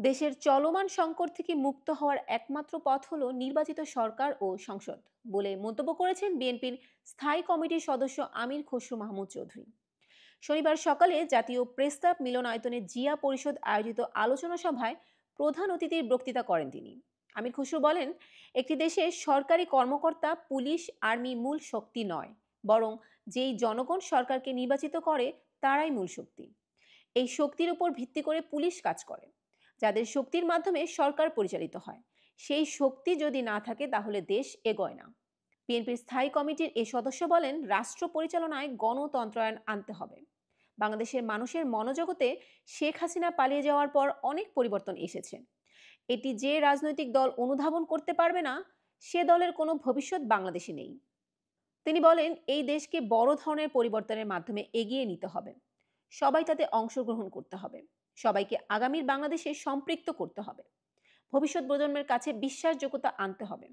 দেশের চলমান সংকট থেকে মুক্ত হওয়ার একমাত্র পথ হলো নির্বাচিত সরকার ও সংসদ বলে মন্তব্য করেছেন বিএনপির স্থায়ী কমিটির সদস্য আমির খসরু মাহমুদ চৌধুরী। শনিবার সকালে জাতীয় প্রেস ক্লাব মিলনায়তনে জিয়া পরিষদ আয়োজিত আলোচনা সভায় প্রধান অতিথির বক্তৃতা করেন তিনি। আমির খসরু বলেন, একটি দেশে সরকারি কর্মকর্তা, পুলিশ, আর্মি মূল শক্তি নয়, বরং যেই জনগণ সরকারকে নির্বাচিত করে তারাই মূল শক্তি। এই শক্তির উপর ভিত্তি করে পুলিশ কাজ করে, যাদের শক্তির মাধ্যমে সরকার পরিচালিত হয়। সেই শক্তি যদি না থাকে তাহলে দেশ এগোয় না। বিএনপির স্থায়ী কমিটির এই সদস্য বলেন, রাষ্ট্র পরিচালনায় গণতন্ত্রায়ন আনতে হবে। বাংলাদেশের মানুষের মনোজগতে শেখ হাসিনা পালিয়ে যাওয়ার পর অনেক পরিবর্তন এসেছে। এটি যে রাজনৈতিক দল অনুধাবন করতে পারবে না, সে দলের কোনো ভবিষ্যৎ বাংলাদেশে নেই। তিনি বলেন, এই দেশকে বড় ধরনের পরিবর্তনের মাধ্যমে এগিয়ে নিতে হবে। সবাই তাতে অংশগ্রহণ করতে হবে। সবাইকে আগামীর বাংলাদেশে সম্পৃক্ত করতে হবে। ভবিষ্যৎ প্রজন্মের কাছে বিশ্বাসযোগ্যতা আনতে হবে।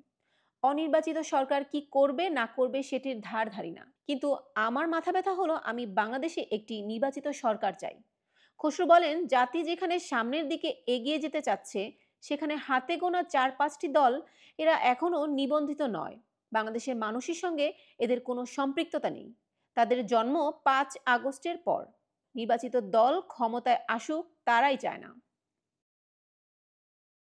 অনির্বাচিত সরকার কি করবে না করবে সেটির ধার ধারি না, কিন্তু আমার মাথা ব্যথা হলো আমি বাংলাদেশে একটি নির্বাচিত সরকার চাই। খসরু বলেন, জাতি যেখানে সামনের দিকে এগিয়ে যেতে চাচ্ছে, সেখানে হাতে গোনা ৪-৫টি দল, এরা এখনো নিবন্ধিত নয়। বাংলাদেশের মানুষের সঙ্গে এদের কোনো সম্পৃক্ততা নেই। তাদের জন্ম ৫ আগস্টের পর। নির্বাচিত দল ক্ষমতায় আসুক তারাই চায় না।